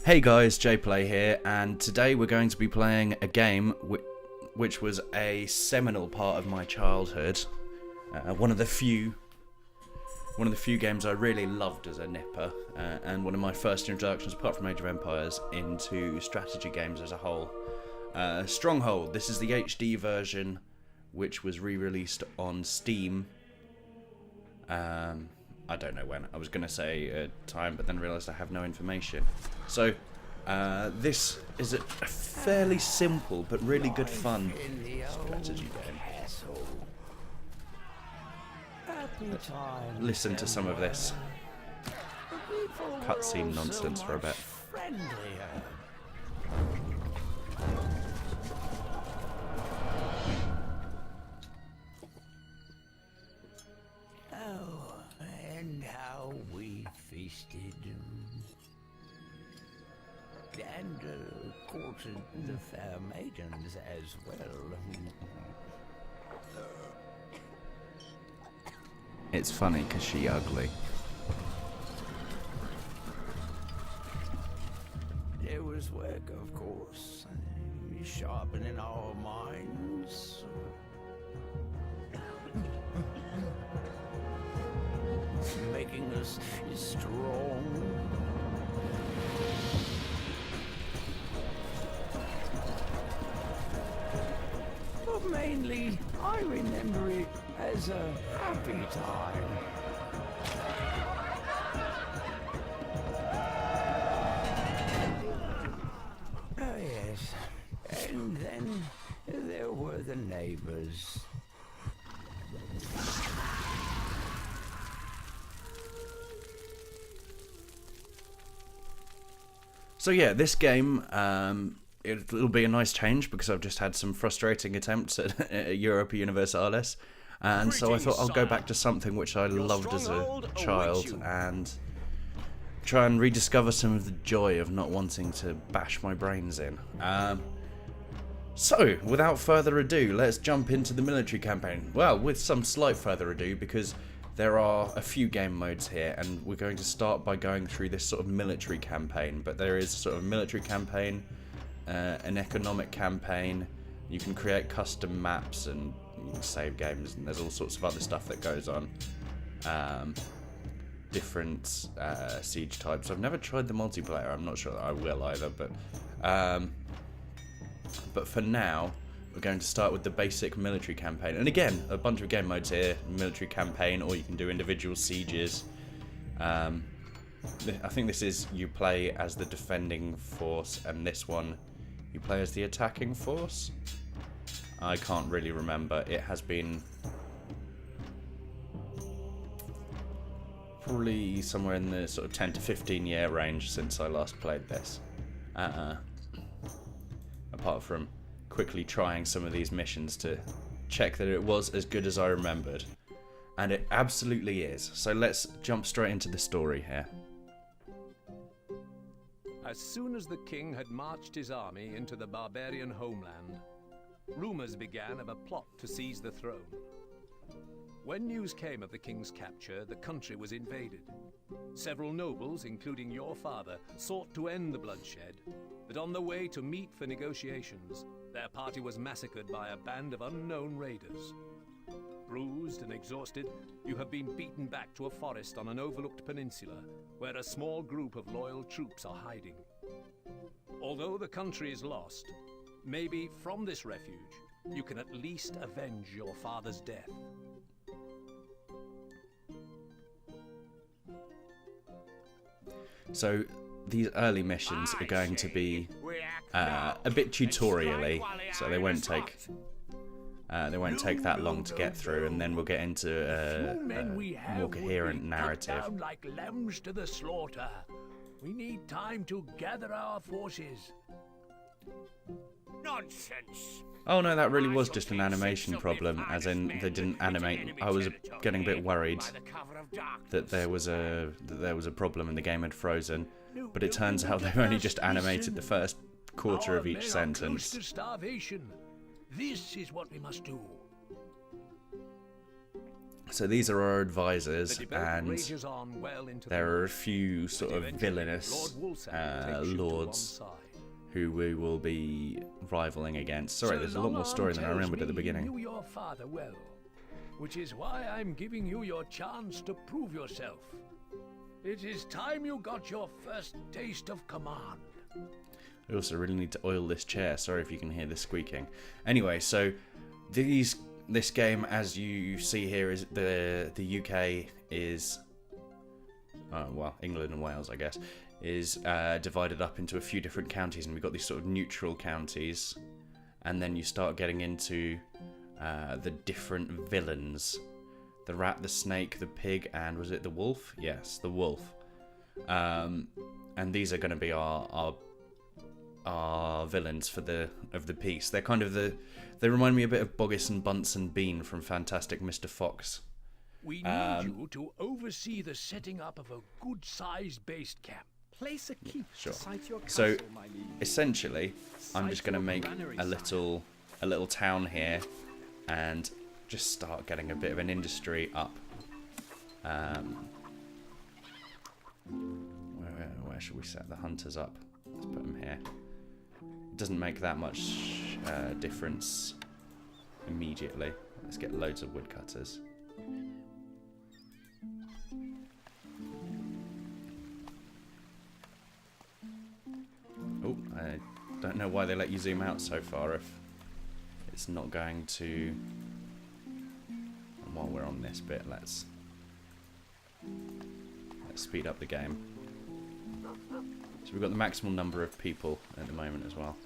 Hey guys, JPlay here, and today we're going to be playing a game which was a seminal part of my childhood. One of the few games I really loved as a nipper, and one of my first introductions, apart from Age of Empires, into strategy games as a whole. Stronghold. This is the HD version, which was re-released on Steam. I don't know when. I was going to say a time, but then realised I have no information. So, this is a fairly simple but really good fun strategy game. Listen to some of this cutscene nonsense for a bit. And courted the fair maidens as well. It's funny because she's ugly. There was work, of course, sharpening our minds. Making us strong. But mainly, I remember it as a happy time. Oh yes, and then there were the neighbors. So yeah, this game, it'll be a nice change because I've just had some frustrating attempts at Europa Universalis, and so I thought I'll go back to something which I loved as a child and try and rediscover some of the joy of not wanting to bash my brains in. So, without further ado, let's jump into the military campaign. Well, with some slight further ado, because there are a few game modes here, and we're going to start by going through this sort of military campaign. But there is sort of a military campaign, an economic campaign. You can create custom maps and you can save games, and there's all sorts of other stuff that goes on. Different siege types. I've never tried the multiplayer. I'm not sure that I will either. But for now, we're going to start with the basic military campaign. And again, a bunch of game modes here. Military campaign, or you can do individual sieges. I think this is you play as the defending force, and this one you play as the attacking force. I can't really remember. It has been probably somewhere in the sort of 10 to 15 year range since I last played this. Apart from quickly trying some of these missions to check that it was as good as I remembered. And it absolutely is. So let's jump straight into the story here. As soon as the king had marched his army into the barbarian homeland, rumors began of a plot to seize the throne. When news came of the king's capture, the country was invaded. Several nobles, including your father, sought to end the bloodshed, but on the way to meet for negotiations, their party was massacred by a band of unknown raiders. Bruised and exhausted, you have been beaten back to a forest on an overlooked peninsula, where a small group of loyal troops are hiding. Although the country is lost, maybe from this refuge, you can at least avenge your father's death. So these early missions are going to be a bit tutorially, so they won't take that long to get through, and then we'll get into a more coherent narrative. Like lambs to the slaughter. We need time to gather our forces. Nonsense. Oh no, that really was just an animation problem, as in they didn't animate. I was getting a bit worried that there was a problem and the game had frozen, but it turns out they've only just animated the first quarter of each sentence. This is what we must do. So these are our advisors, The debate and rages on well into the there are a night. few sort of Eventually, villainous Lord Woolsack takes you to one lords side. who we will be rivaling against. Sorry, Sir there's a lot more story than I Longarm remembered at the tells me beginning. You knew your father well, which is why I'm giving you your chance to prove yourself. It is time you got your first taste of command. I also really need to oil this chair. Sorry if you can hear the squeaking. Anyway, so this game, as you see here, is the UK is well, England and Wales, I guess, is divided up into a few different counties, and we've got these sort of neutral counties, and then you start getting into the different villains: the rat, the snake, the pig, and was it the wolf? Yes, the wolf. And these are going to be our villains for the piece. They're kind of they remind me a bit of Boggis and Bunce and Bean from Fantastic Mr. Fox. We need you to oversee the setting up of a good-sized base camp. Place a keep Sure. to site your So castle, my liege. essentially, I'm just Site going to your make granary, a sire. little town here, and just start getting a bit of an industry up. Where should we set the hunters up? Let's put them here. It doesn't make that much difference immediately. Let's get loads of woodcutters. Oh, I don't know why they let you zoom out so far if it's not going to... And while we're on this bit, let's speed up the game. So we've got the maximum number of people at the moment as well.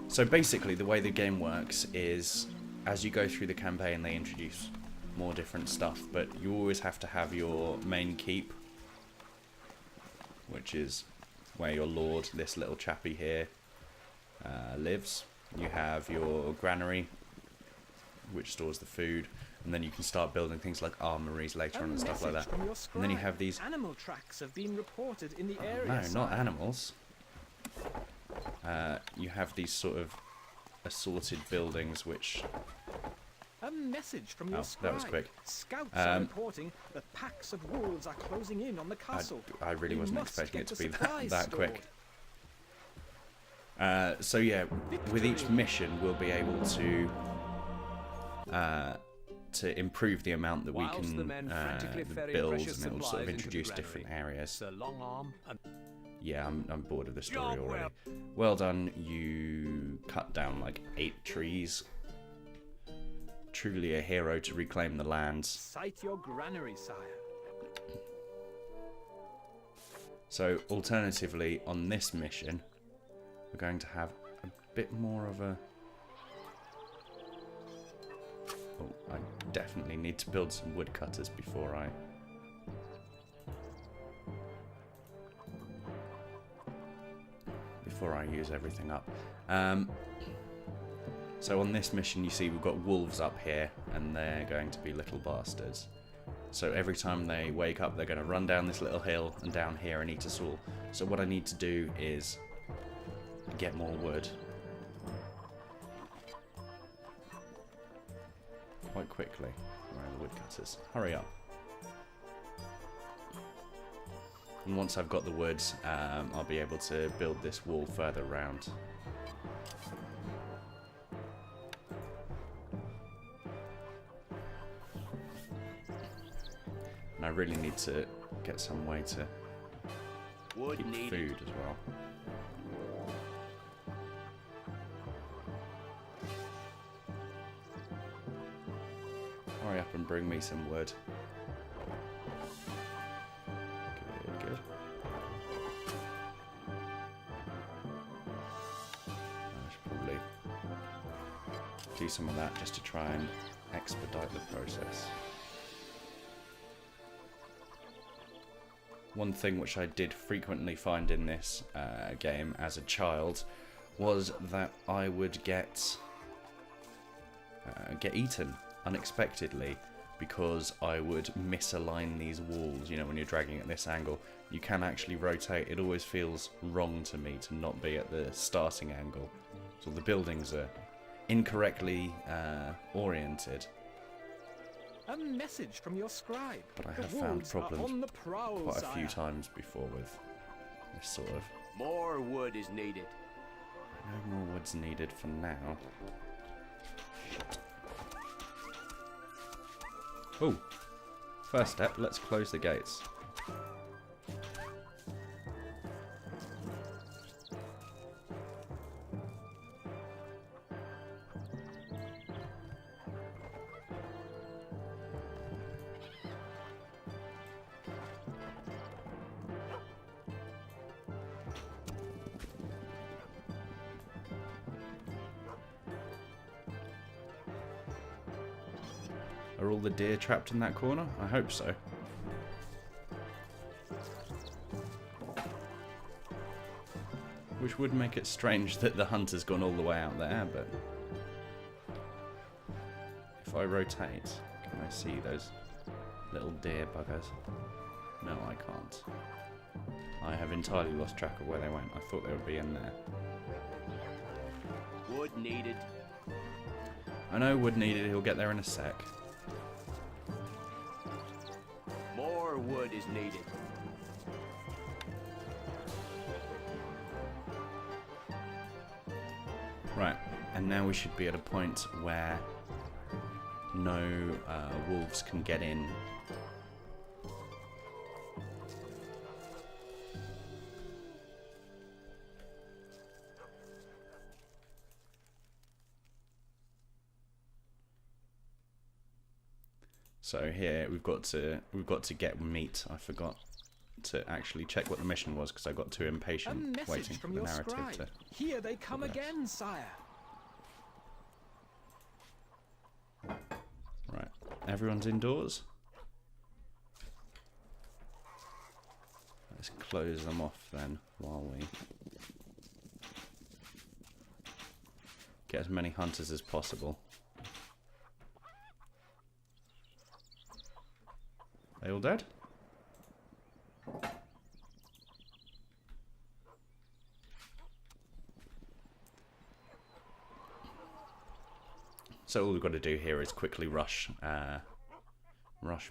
So basically the way the game works is as you go through the campaign they introduce more different stuff, but you always have to have your main keep, which is where your lord, this little chappie here, lives. You have your granary, which stores the food, and then you can start building things like armories later on and stuff like that. From your And then you scribe. have these... Animal tracks have been reported in the area. No, not sire. animals. You have these sort of assorted buildings which... A message from your Oh, scribe. that was quick. Scouts are Um, reporting that packs of wolves are closing in on the castle. I really We wasn't must expecting get it to the be supplies that quick. stored. So yeah, with each mission we'll be able to improve the amount that we Whilst the can men frantically ferry build, precious and it will sort of supplies into the introduce different granary, areas. Sir Longarm and Yeah, I'm bored of the story Job already. Well done, you cut down like 8 trees. Truly a hero to reclaim the lands. Site your granary, sire. So alternatively, on this mission, we're going to have a bit more of a... Oh, I definitely need to build some woodcutters before I use everything up. So on this mission you see we've got wolves up here, and they're going to be little bastards. So every time they wake up they're going to run down this little hill and down here and eat us all. So what I need to do is get more wood quite quickly. Where are the woodcutters? Hurry up. And once I've got the wood, I'll be able to build this wall further round. And I really need to get some way to keep food as well. Hurry up and bring me some wood. Good. I should probably do some of that just to try and expedite the process. One thing which I did frequently find in this game as a child was that I would get eaten unexpectedly because I would misalign these walls. You know, when you're dragging at this angle, you can actually rotate. It always feels wrong to me to not be at the starting angle. So the buildings are incorrectly oriented. A message from your scribe. But I The have found wolves are problems on the prowl, quite a few sire. times before with this sort of... More wood is needed. No more wood's needed for now. Oh! First step, let's close the gates. Are all the deer trapped in that corner? I hope so. Which would make it strange that the hunter's gone all the way out there, but... If I rotate, can I see those little deer buggers? No, I can't. I have entirely lost track of where they went. I thought they would be in there. Wood needed. I know wood needed, he'll get there in a sec. More wood is needed. Right, and now we should be at a point where no wolves can get in. So here we've got to get meat. I forgot to actually check what the mission was because I got too A impatient message waiting for from the your narrative scribe. to... Here they come progress. again, sire. Right, everyone's indoors. Let's close them off then while we get as many hunters as possible. They all dead? So all we've got to do here is quickly rush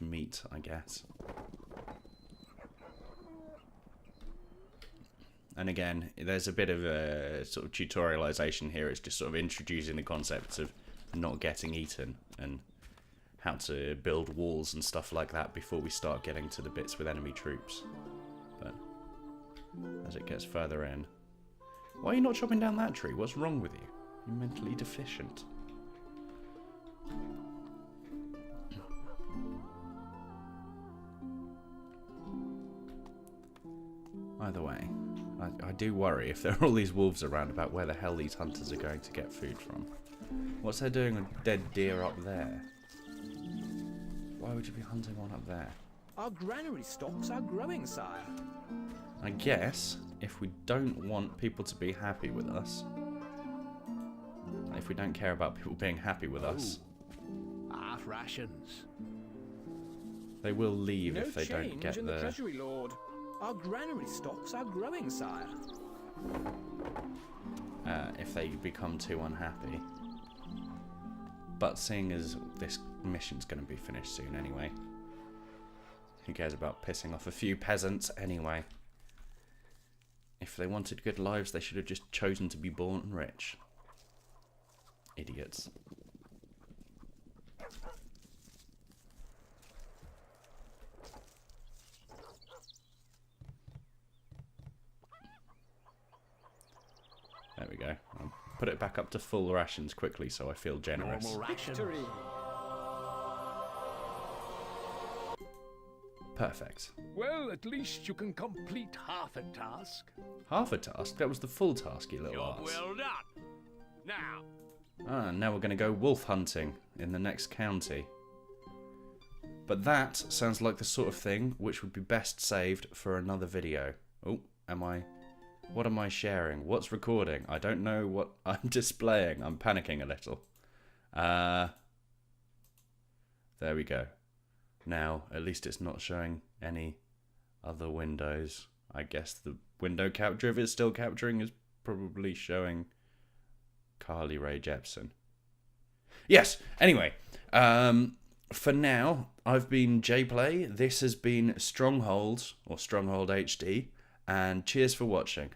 meat, I guess. And again, there's a bit of a sort of tutorialization here. It's just sort of introducing the concepts of not getting eaten and how to build walls and stuff like that before we start getting to the bits with enemy troops. But as it gets further in... Why are you not chopping down that tree? What's wrong with you? You're mentally deficient. Either way, I do worry if there are all these wolves around about where the hell these hunters are going to get food from. What's they doing with dead deer up there? Why would you be hunting one up there? Our granary stocks are growing, sire. I guess if we don't want people to be happy with us, if we don't care about people being happy with us, Half rations. they will leave No if they don't change get in the the... treasury, lord. Our granary stocks are growing, sire. if they become too unhappy. But seeing as this mission's going to be finished soon anyway, who cares about pissing off a few peasants anyway? If they wanted good lives, they should have just chosen to be born rich. Idiots. There we go. I'll put it back up to full rations quickly so I feel generous. Normal rations. Victory. Perfect. Well, at least you can complete half a task. Half a task? That was the full task, you little Job arse. well done. Now, Ah, now we're going to go wolf hunting in the next county. But that sounds like the sort of thing which would be best saved for another video. Oh, what am I sharing? What's recording? I don't know what I'm displaying. I'm panicking a little. There we go. Now, at least it's not showing any other windows. I guess the window capture, if it's still capturing, is probably showing Carly Rae Jepsen. Yes, anyway. for now, I've been JPlay. This has been Stronghold, or Stronghold HD, and cheers for watching.